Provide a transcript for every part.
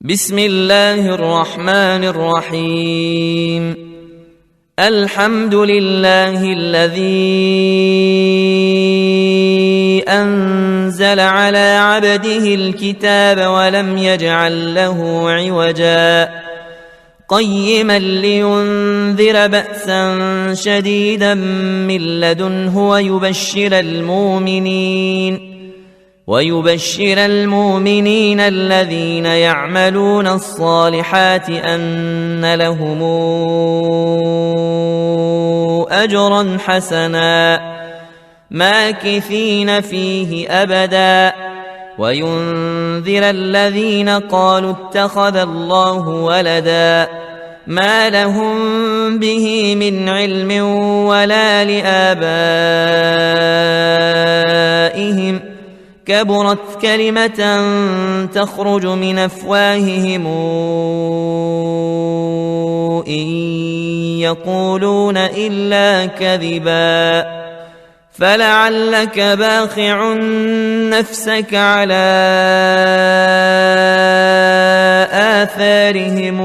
بسم الله الرحمن الرحيم. الحمد لله الذي أنزل على عبده الكتاب ولم يجعل له عوجا قيما لينذر بأسا شديدا من لدنه ويبشر المؤمنين الذين يعملون الصالحات أن لهم أجرا حسنا ماكثين فيه أبدا وينذر الذين قالوا اتخذ الله ولدا ما لهم به من علم ولا لآبائهم كبرت كلمة تخرج من أفواههم إن يقولون إلا كذبا فلعلك باخع نفسك على آثارهم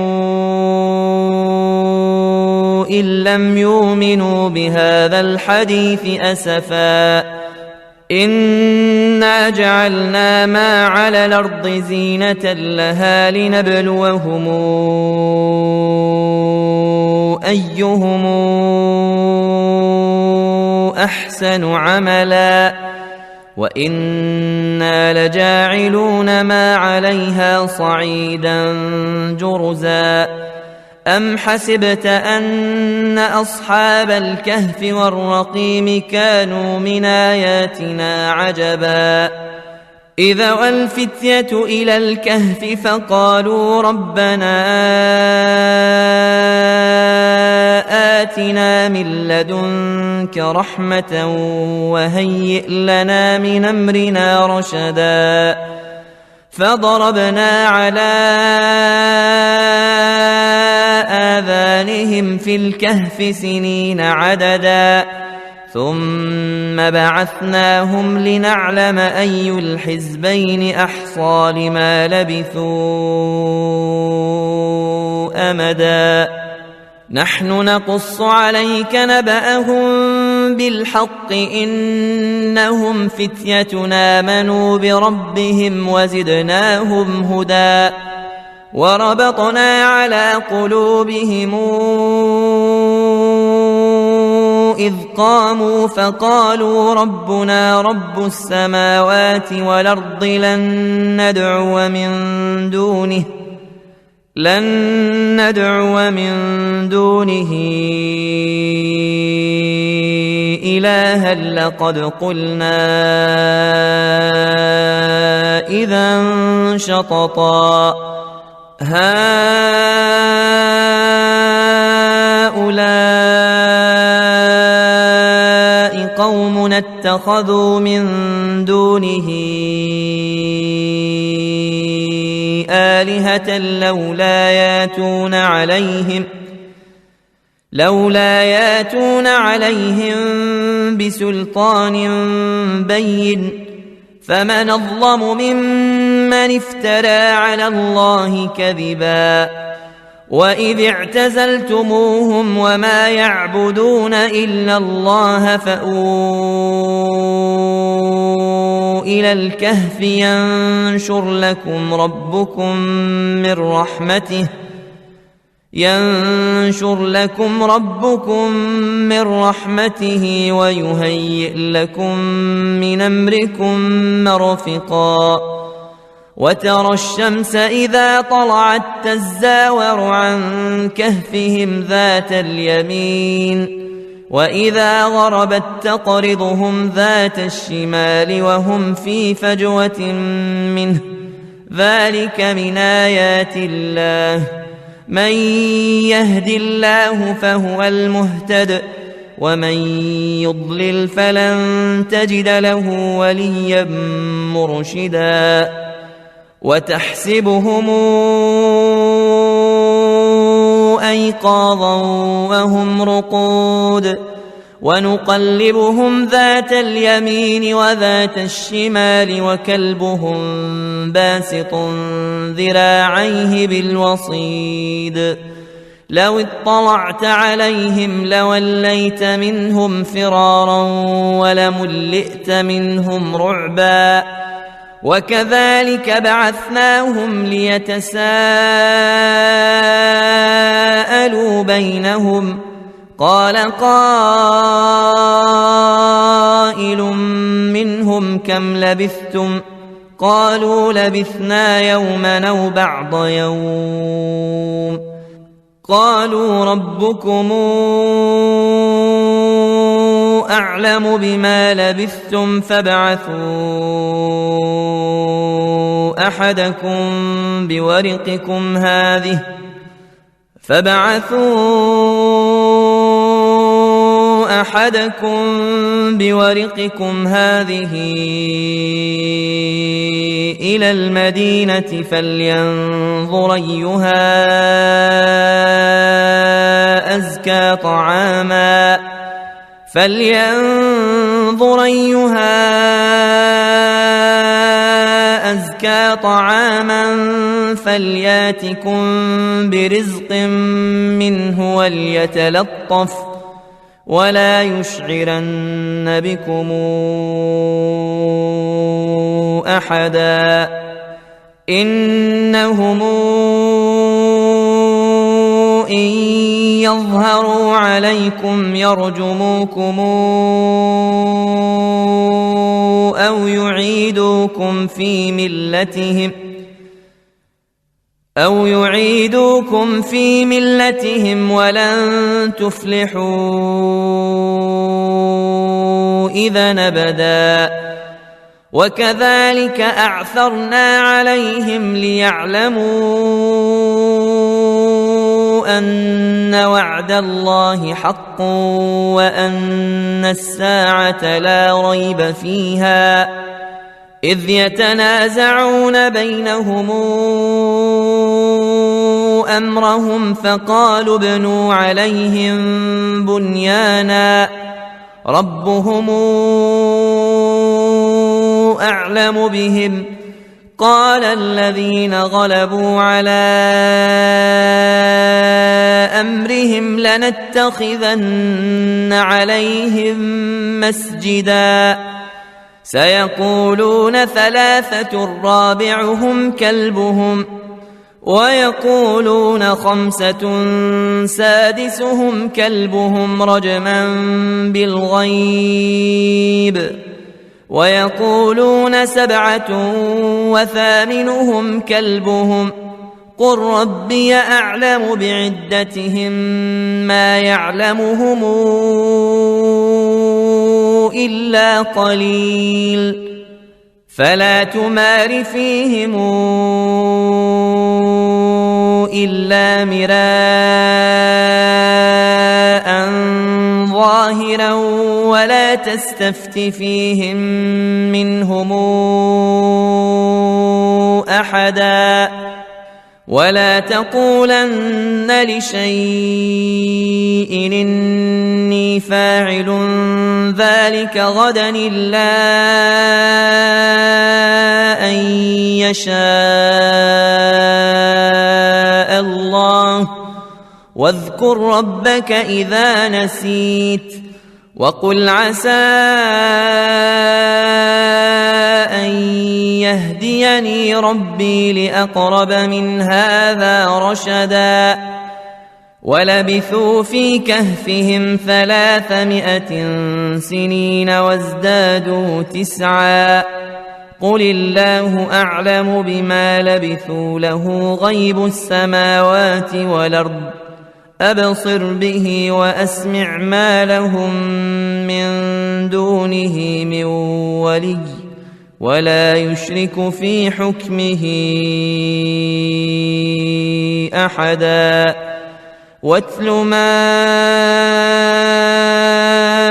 إن لم يؤمنوا بهذا الحديث أسفا إنا جعلنا ما على الأرض زينة لها لنبلوهم أيهم أحسن عملا وإنا لجاعلون ما عليها صعيدا جرزا أم حسبت أن أصحاب الكهف والرقيم كانوا من آياتنا عجبا إذا والفتية إلى الكهف فقالوا ربنا آتنا من لدنك رحمة وهيئ لنا من أمرنا رشدا فضربنا على آذانهم في الكهف سنين عددا ثم بعثناهم لنعلم أي الحزبين أحصى لما لبثوا أمدا نحن نقص عليك نبأهم بالحق إنهم فتية آمنوا بربهم وزدناهم هدى وربطنا على قلوبهم إذ قاموا فقالوا ربنا رب السماوات والأرض لن ندعو من دونه إلها لقد قلنا إذا شططا هؤلاء قوم اتخذوا من دونه آلهة لولا ياتون عليهم بسلطان بين فمن أظلم ممن افترى على الله كذبا وإذ اعتزلتموهم وما يعبدون إلا الله فأووا إلى الكهف ينشر لكم ربكم من رحمته ويهيئ لكم من أمركم مرفقا وترى الشمس إذا طلعت تزاور عن كهفهم ذات اليمين وإذا غربت تقرضهم ذات الشمال وهم في فجوة منه ذلك من آيات الله من يهد الله فهو المهتد ومن يضلل فلن تجد له وليا مرشدا وتحسبهم أيقاظا وهم رقود ونقلبهم ذات اليمين وذات الشمال وكلبهم باسط ذراعيه بالوصيد لو اطلعت عليهم لوليت منهم فرارا ولملئت منهم رعبا وكذلك بعثناهم ليتساءلوا بينهم قال قائل منهم كم لبثتم قالوا لبثنا يوما أو بعض يوم قالوا ربكم أعلم بما لبثتم فابعثوا أحدكم بورقكم هذه إلى المدينة فلينظر أيها أزكى طعاما فلياتكم برزق منه وليتلطف ولا يشعرن بكم أحدا إنهم إن يظهروا عليكم يرجموكم أو يعيدوكم في ملتهم ولن تفلحوا إذا أبدا وكذلك أعثرنا عليهم ليعلموا أن وعد الله حق وأن الساعة لا ريب فيها إذ يتنازعون بينهم أمرهم فقالوا ابنوا عليهم بنيانا ربهم أعلم بهم قال الذين غلبوا على أمرهم لنتخذن عليهم مسجدا سيقولون ثلاثة رابعهم كلبهم ويقولون خمسة سادسهم كلبهم رجما بالغيب ويقولون سبعة وثامنهم كلبهم قل ربي أعلم بعدتهم ما يعلمهم إلا قليل فلا تمار فيهم إلا مراء ظاهرا ولا تستفت فيهم منهم أحدا ولا تقولن لشيء إني فاعل ذلك غدا إلا أن يشاء الله واذكر ربك إذا نسيت وقل عسى أن يهديني ربي لأقرب من هذا رشدا ولبثوا في كهفهم 300 سنين وازدادوا 9 قل الله أعلم بما لبثوا له غيب السماوات والأرض أبصر به وأسمع ما لهم من دونه من ولي ولا يشرك في حكمه أحدا واتل ما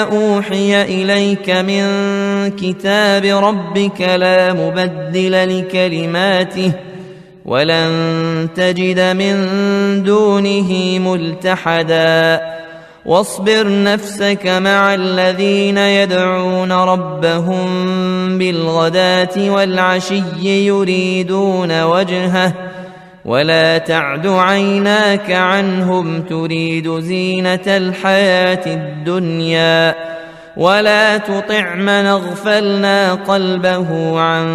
أوحي إليك من كتاب ربك لا مبدل لكلماته ولن تجد من دونه ملتحدا واصبر نفسك مع الذين يدعون ربهم بالغداة والعشي يريدون وجهه ولا تعد عيناك عنهم تريد زينة الحياة الدنيا ولا تطع من اغفلنا قلبه عن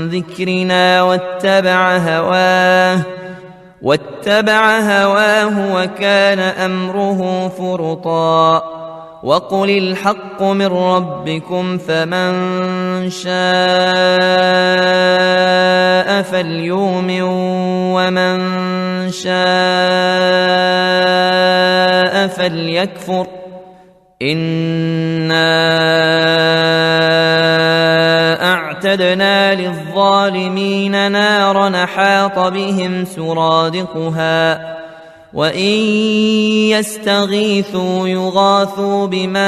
ذكرنا واتبع هواه وكان أمره فرطا وقل الحق من ربكم فمن شاء فليؤمن ومن شاء فليكفر إنا أعتدنا للظالمين نارا أحاط بهم سرادقها وإن يستغيثوا يغاثوا بماء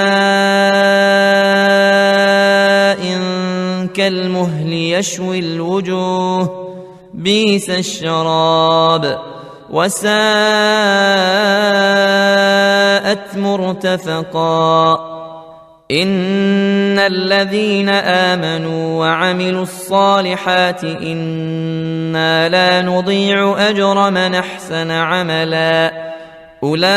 كالمهل يشوي الوجوه بئس الشراب وساءت مرتفقا إن الذين آمنوا وعملوا الصالحات إنا لا نضيع أجر من أحسن عملا أولئك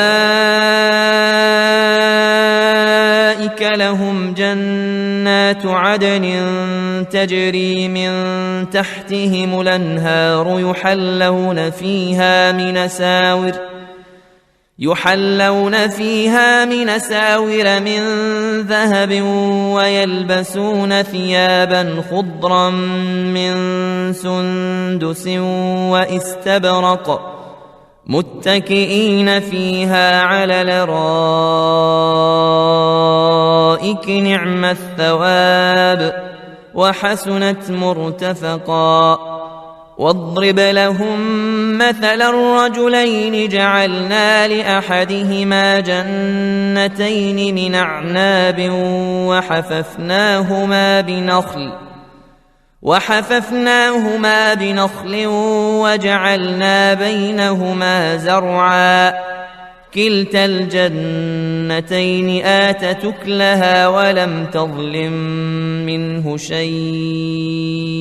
لهم جنات عدن تجري من تحتهم الأنهار يحلون فيها من ساور من ذهب ويلبسون ثيابا خضرا من سندس واستبرق متكئين فيها على الأرائك نعم الثواب وحسنت مرتفقا واضرب لهم مثل الرجلين جعلنا لأحدهما جنتين من أعناب وحففناهما بنخل وجعلنا بينهما زرعا كلتا الجنتين آتت أكلها ولم تظلم منه شيئا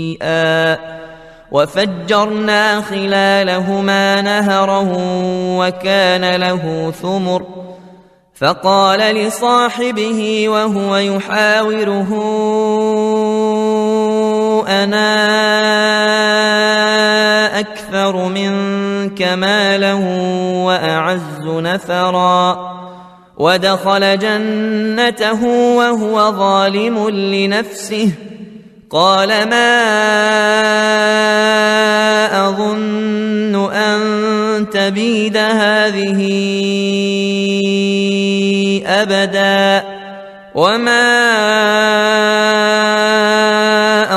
وفجرنا خلالهما نهرا وكان له ثمر فقال لصاحبه وهو يحاوره أنا أكثر منك مالا وأعز نفرا ودخل جنته وهو ظالم لنفسه قال ما أظن أن تبيد هذه أبدا وما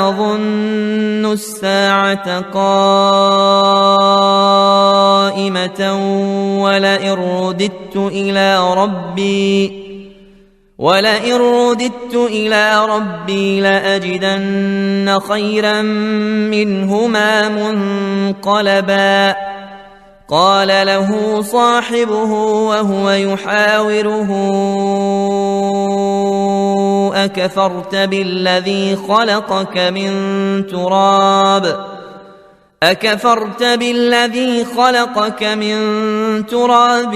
أظن الساعة قائمة ولئن رددت إلى ربي لأجدن خيرا منهما منقلبا قال له صاحبه وهو يحاوره أكفرت بالذي خلقك من تراب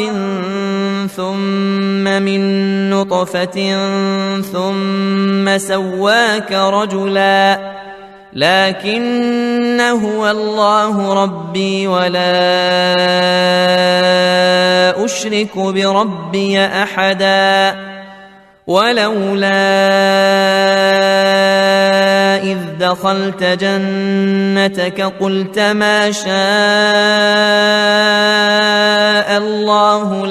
ثم من نطفة ثم سواك رجلا لكن هو الله ربي ولا أشرك بربي أحدا ولولا إذ دخلت جنتك قلت ما شاء الله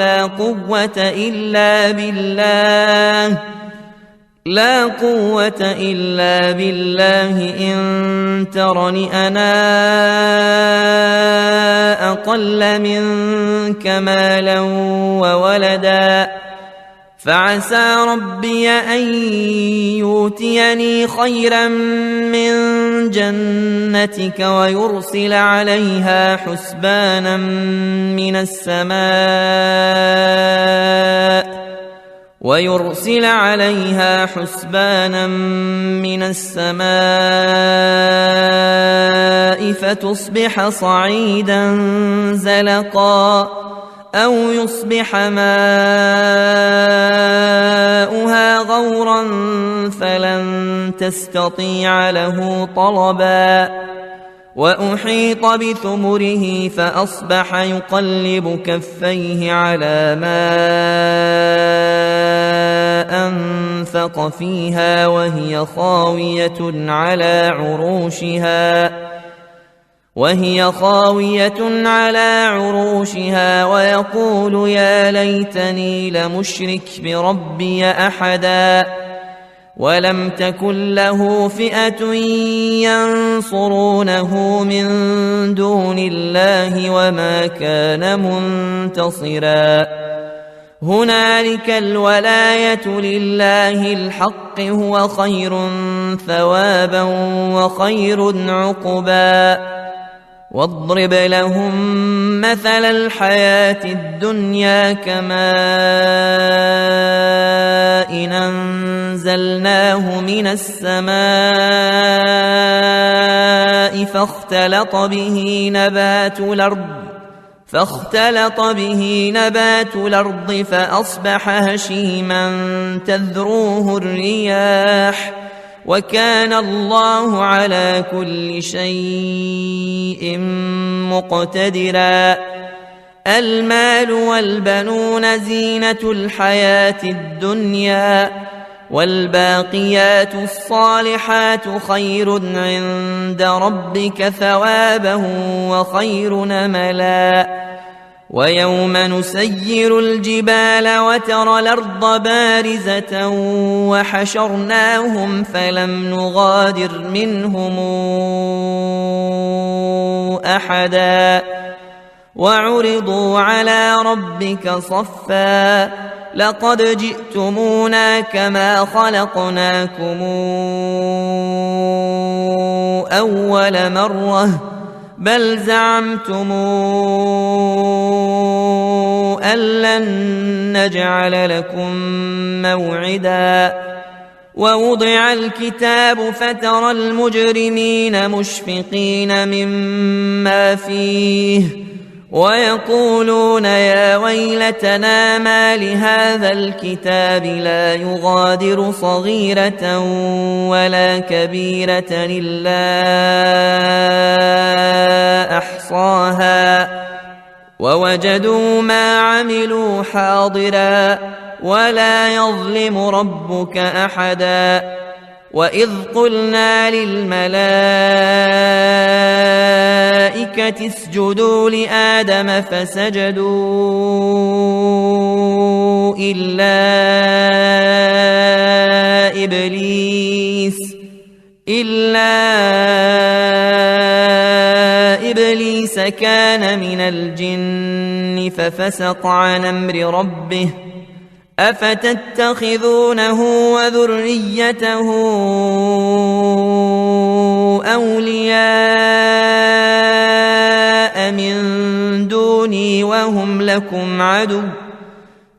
لا قوة إلا بالله إن ترني أنا أقل منك مالا وولدا فعسى ربي أن يؤتيني خيرا من جنتك ويرسل عليها حسبانا من السماء ويرسل عليها حسبانا من السماء فتصبح صعيدا زلقا أو يصبح ماؤها غورا فلن تستطيع له طلبا وأحيط بثمره فأصبح يقلب كفيه على ما أنفق فيها وهي خاوية على عروشها ويقول يا ليتني لمشرك بربي أحدا ولم تكن له فئة ينصرونه من دون الله وما كان منتصرا هنالك الولاية لله الحق هو خير ثوابا وخير عقبا واضرب لهم مثل الحياة الدنيا كماء إن أنزلناه من السماء فاختلط به نبات الأرض فأصبح هشيما تذروه الرياح وكان الله على كل شيء مقتدرا المال والبنون زينة الحياة الدنيا والباقيات الصالحات خير عند ربك ثوابا وخير نملا ويوم نسير الجبال وترى الأرض بارزة وحشرناهم فلم نغادر منهم أحدا وعرضوا على ربك صفا لقد جئتمونا كما خلقناكم أول مرة بل زعمتم أن لن نجعل لكم موعدا ووضع الكتاب فترى المجرمين مشفقين مما فيه ويقولون يا ويلتنا ما لهذا الكتاب لا يغادر صغيرة ولا كبيرة إلا أحصاها ووجدوا ما عملوا حاضرا ولا يظلم ربك أحدا وإذ قلنا للملائكة اسجدوا لآدم فسجدوا إلا إبليس كان من الجن ففسق عن أمر ربه أفتتخذونه وذريته أولياء من دوني وهم لكم عدو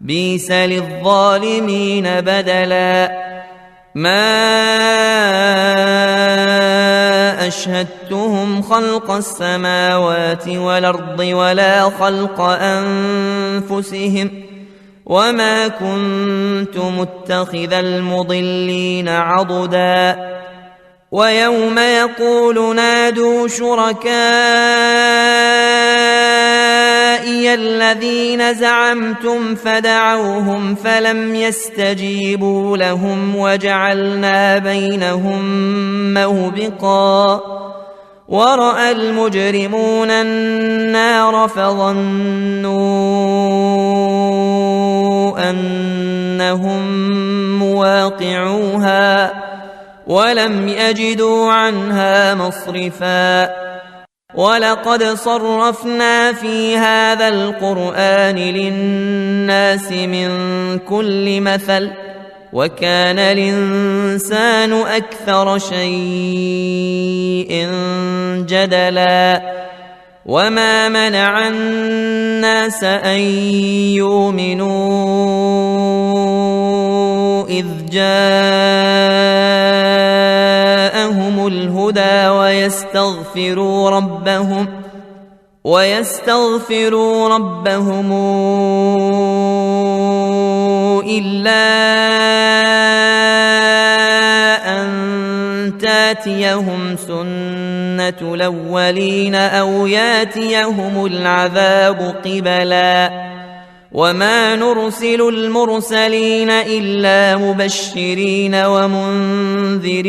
بئس للظالمين بدلا ما أشهدتهم خلق السماوات والأرض ولا خلق أنفسهم وما كنت متخذ المضلين عضدا ويوم يقول نادوا شركائي الذين زعمتم فدعوهم فلم يستجيبوا لهم وجعلنا بينهم موبقا ورأى المجرمون النار فظنوا أنهم مواقعوها ولم يجدوا عنها مصرفا ولقد صرفنا في هذا القرآن للناس من كل مثل وكان الإنسان أكثر شيء جدلا وما منع الناس أن يؤمنوا إذ جاءهم الهدى ويستغفروا ربهم إلا أن تاتيهم سنة الأولين أو ياتيهم العذاب قبلا وما نرسل المرسلين إلا مبشرين ومنذرين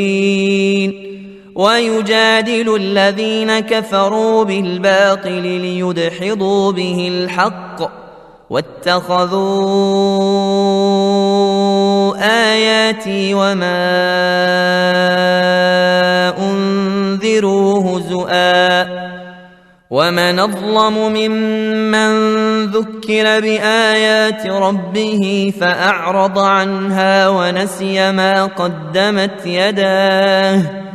ويجادل الذين كفروا بالباطل ليدحضوا به الحق واتخذوا آياتي وما أنذروا هزؤا ومن أظلم ممن ذكر بآيات ربه فأعرض عنها ونسي ما قدمت يداه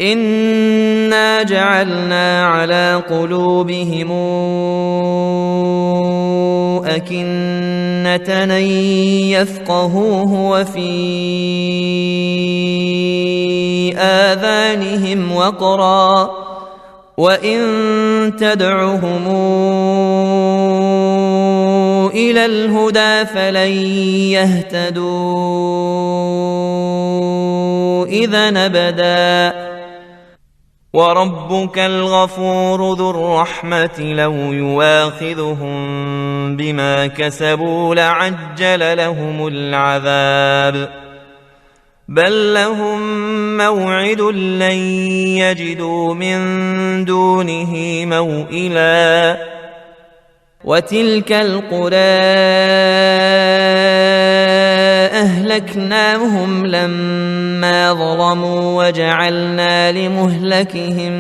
إنا جعلنا على قلوبهم أكنة أن يفقهوه وفي آذانهم وقرا وإن تدعهم إلى الهدى فلن يهتدوا إذا أبدا وربك الغفور ذو الرحمة لو يواخذهم بما كسبوا لعجل لهم العذاب بل لهم موعد لن يجدوا من دونه موئلا وتلك القرى أهلكناهم لما ظلموا وجعلنا لمهلكهم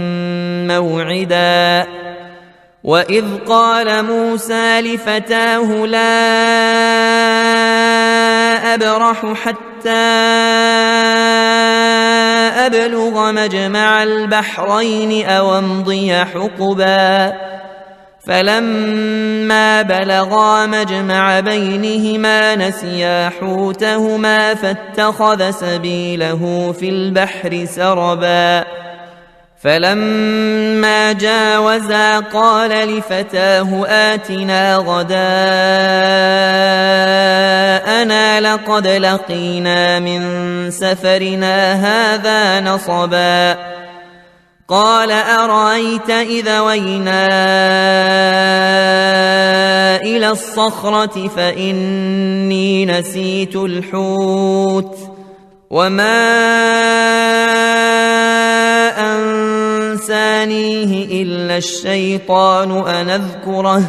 موعدا وإذ قال موسى لفتاه لا أبرح حتى أبلغ مجمع البحرين أو أمضي حقبا فلما بلغا مجمع بينهما نسيا حوتهما فاتخذ سبيله في البحر سربا فلما جاوزا قال لفتاه آتنا غداءنا لقد لقينا من سفرنا هذا نصبا قال أرأيت إذا وينا إلى الصخرة فإني نسيت الحوت وما أنسانيه إلا الشيطان أن أذكره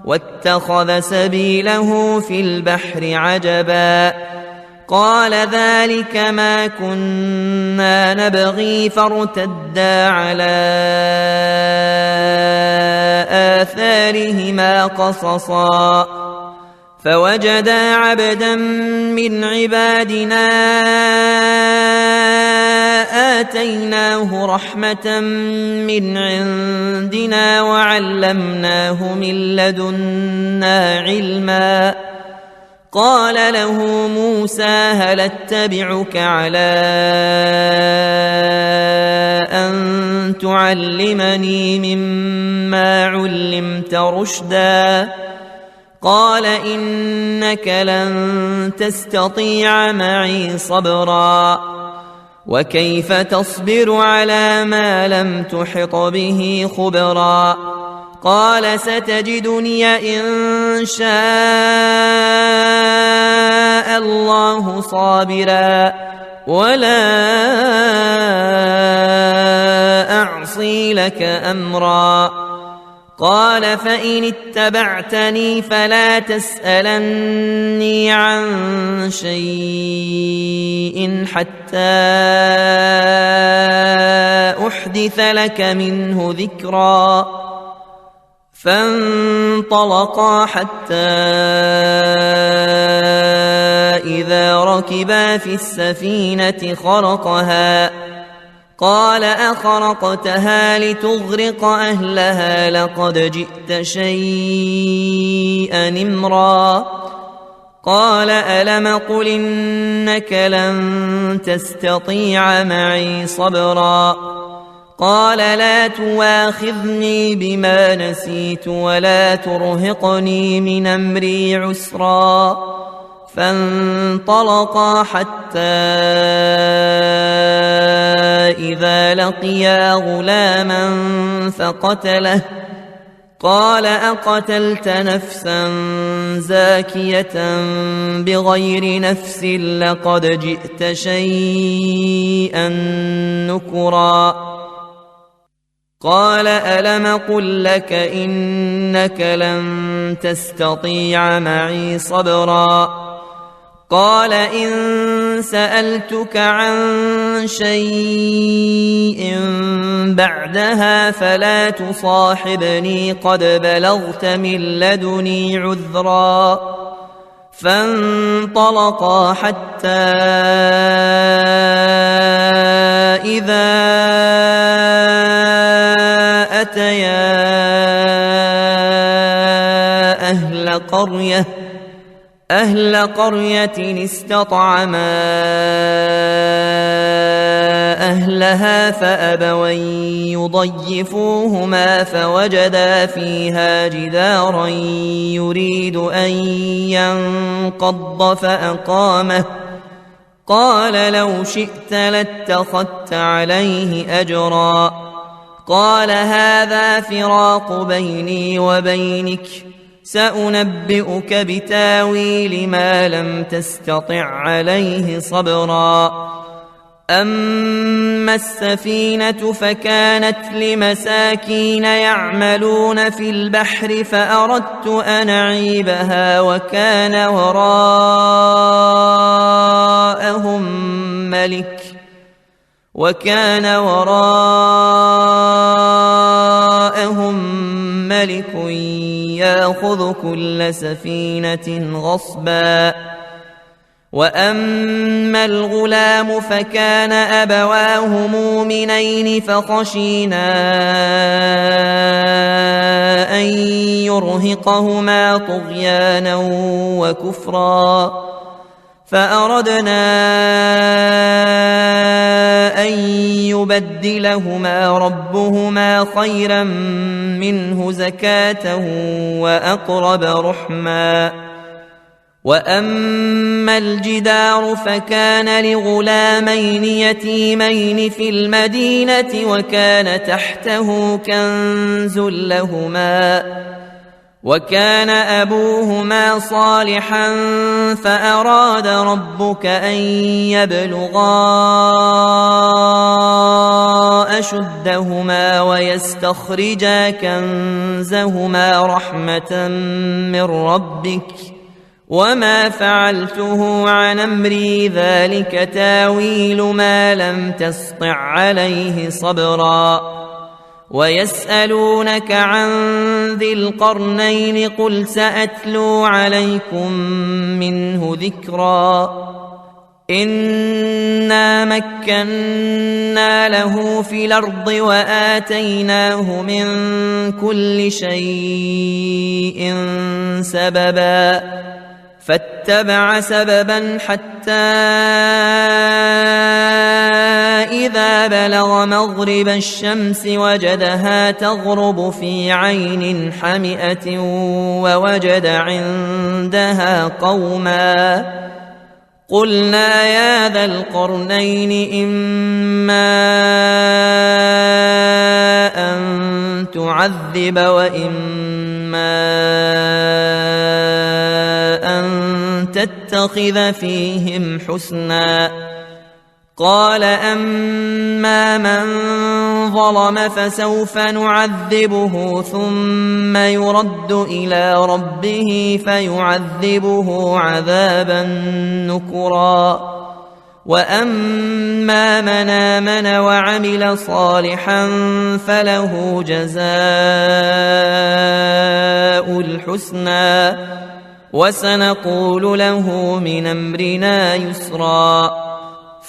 واتخذ سبيله في البحر عجبا قال ذلك ما كنا نبغي فارتدا على آثارهما قصصا فوجدا عبدا من عبادنا آتيناه رحمة من عندنا وعلمناه من لدنا علما قال له موسى هل اتبعك على أن تعلمني مما علمت رشدا قال إنك لن تستطيع معي صبرا وكيف تصبر على ما لم تحط به خبرا قال ستجدني إن شاء الله صابرا ولا أعصي لك أمرا قال فإن اتبعتني فلا تسألني عن شيء حتى أحدث لك منه ذكرا فانطلقا حتى إذا ركبا في السفينة خرقها قال أخرقتها لتغرق أهلها لقد جئت شيئا إمرا قال ألم قل إنك لن تستطيع معي صبرا قال لا تواخذني بما نسيت ولا ترهقني من أمري عسرا فانطلقا حتى إذا لقيا غلاما فقتله قال أقتلت نفسا زاكية بغير نفس لقد جئت شيئا نكرا قال ألم قل لك إنك لن تستطيع معي صبرا قال إن سألتك عن شيء بعدها فلا تصاحبني قد بلغت من لدني عذرا فانطلقا حتى إذا أتيا أهل قرية استطعما أهلها فأبوا يضيفوهما فوجدا فيها جدارا يريد أن ينقض فأقامه قال لو شئت لاتخذت عليه أجرا قال هذا فراق بيني وبينك سأنبئك بتاويل ما لم تستطع عليه صبرا أما السفينة فكانت لمساكين يعملون في البحر فأردت أن أعيبها وكان وراءهم ملك يأخذ كل سفينة غصبا وأما الغلام فكان أبواه مؤمنين فخشينا أن يرهقهما طغيانا وكفرا فأردنا أن يبدلهما ربهما خيرا منه زكاة وأقرب رحما وأما الجدار فكان لغلامين يتيمين في المدينة وكان تحته كنز لهما وكان أبوهما صالحا فأراد ربك أن يبلغا أشدهما ويستخرجا كنزهما رحمة من ربك وما فعلته عن أمري ذلك تاويل ما لم تسطع عليه صبرا ويسألونك عن ذي القرنين قل سأتلو عليكم منه ذكرا إنا مكنا له في الأرض وآتيناه من كل شيء سببا فاتبع سببا حتى إذا بلغ مغرب الشمس وجدها تغرب في عين حمئة ووجد عندها قوما قلنا يا ذا القرنين إما أن تعذب وإما أن تتخذ فيهم حسنا قال أما من ظلم فسوف نعذبه ثم يرد إلى ربه فيعذبه عذابا نكرا وأما من آمن وعمل صالحا فله جزاء الحسنى وسنقول له من أمرنا يسرا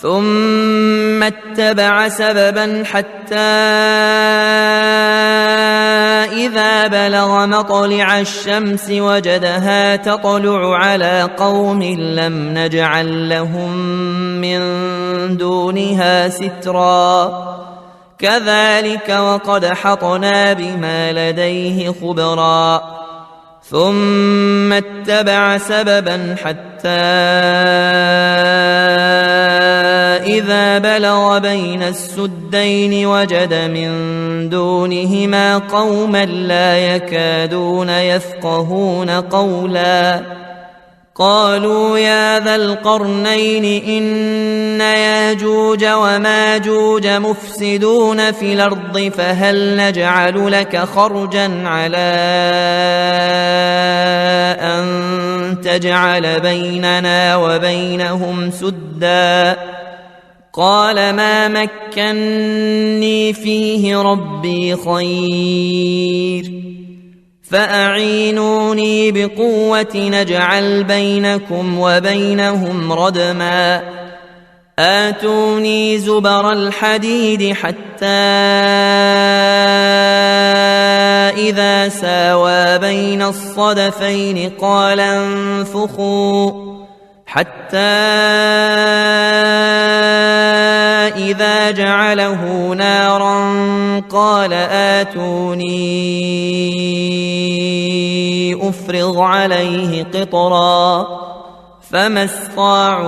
ثم اتبع سببا حتى إذا فلما بلغ مطلع الشمس وجدها تطلع على قوم لم نجعل لهم من دونها سترا كذلك وقد حطنا بما لديه خبرا ثم اتبع سببا حتى إذا بلغ بين السدين وجد من دونهما قوما لا يكادون يفقهون قولا قالوا يا ذا القرنين إن ياجوج وماجوج مفسدون في الأرض فهل نجعل لك خرجا على أن تجعل بيننا وبينهم سدا قال ما مكني فيه ربي خير فأعينوني بقوة نجعل بينكم وبينهم ردما آتوني زبر الحديد حتى إذا ساوى بين الصدفين قال انفخوا حتى إذا جعله نارا قال آتوني أفرغ عليه قطرا فما استطاعوا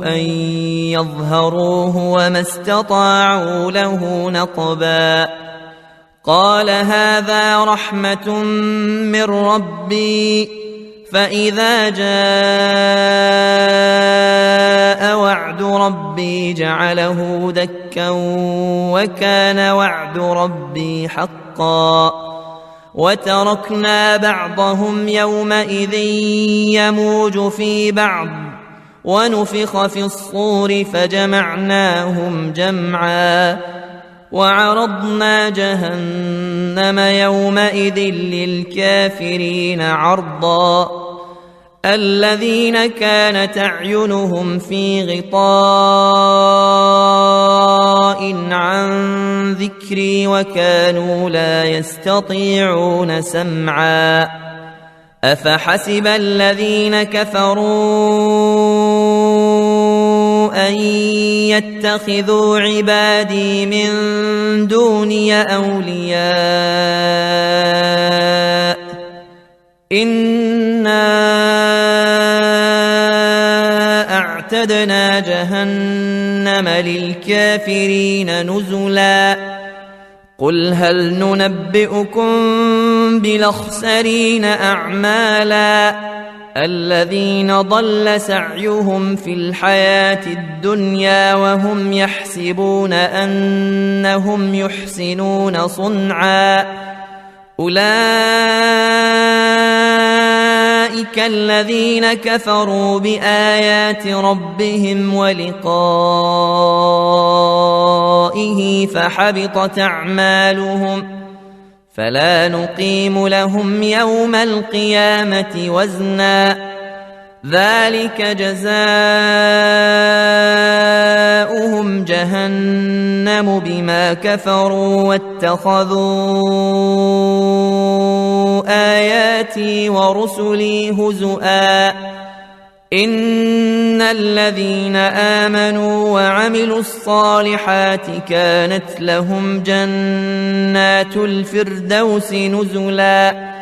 أن يظهروه وما استطاعوا له نقبا قال هذا رحمة من ربي فإذا جاء وعد ربي جعله دكا وكان وعد ربي حقا وتركنا بعضهم يومئذ يموج في بعض ونفخ في الصور فجمعناهم جمعا وعرضنا جهنم يومئذ للكافرين عرضا الذين كانت أعينهم في غطاء عن ذكري وكانوا لا يستطيعون سمعا أفحسب الذين كفروا أن يتخذوا عبادي من دوني أولياء إنا أعتدنا جهنم للكافرين نزلا قل هل ننبئكم بالأخسرين أعمالا الذين ضل سعيهم في الحياة الدنيا وهم يحسبون أنهم يحسنون صنعا أولئك الذين كفروا بآيات ربهم ولقائه فحبطت أعمالهم فلا نقيم لهم يوم القيامة وزنا ذلك جزاؤهم جهنم بما كفروا واتخذوا آياتي ورسلي هزؤا إن الذين آمنوا وعملوا الصالحات كانت لهم جنات الفردوس نزلا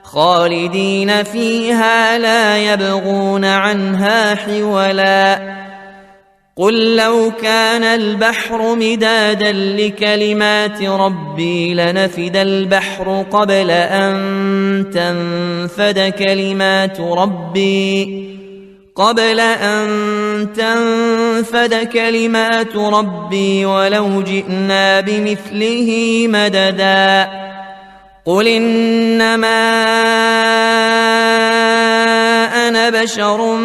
خالدين فيها لا يبغون عنها حولا قل لو كان البحر مدادا لكلمات ربي لنفد البحر قبل أن تنفد كلمات ربي ولو جئنا بمثله مددا قل إنما أنا بشر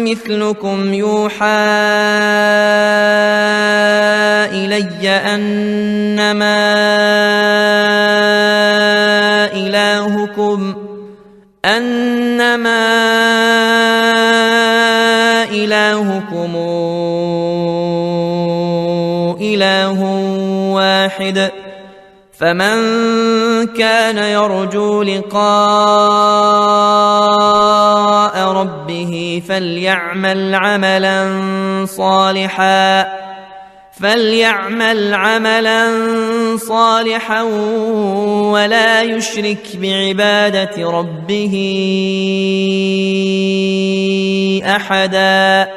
مثلكم يوحى إلي أنما إلهكم إله واحد فمن كان يرجو لقاء ربه فليعمل عملا صالحا ولا يشرك بعبادة ربه أحدا.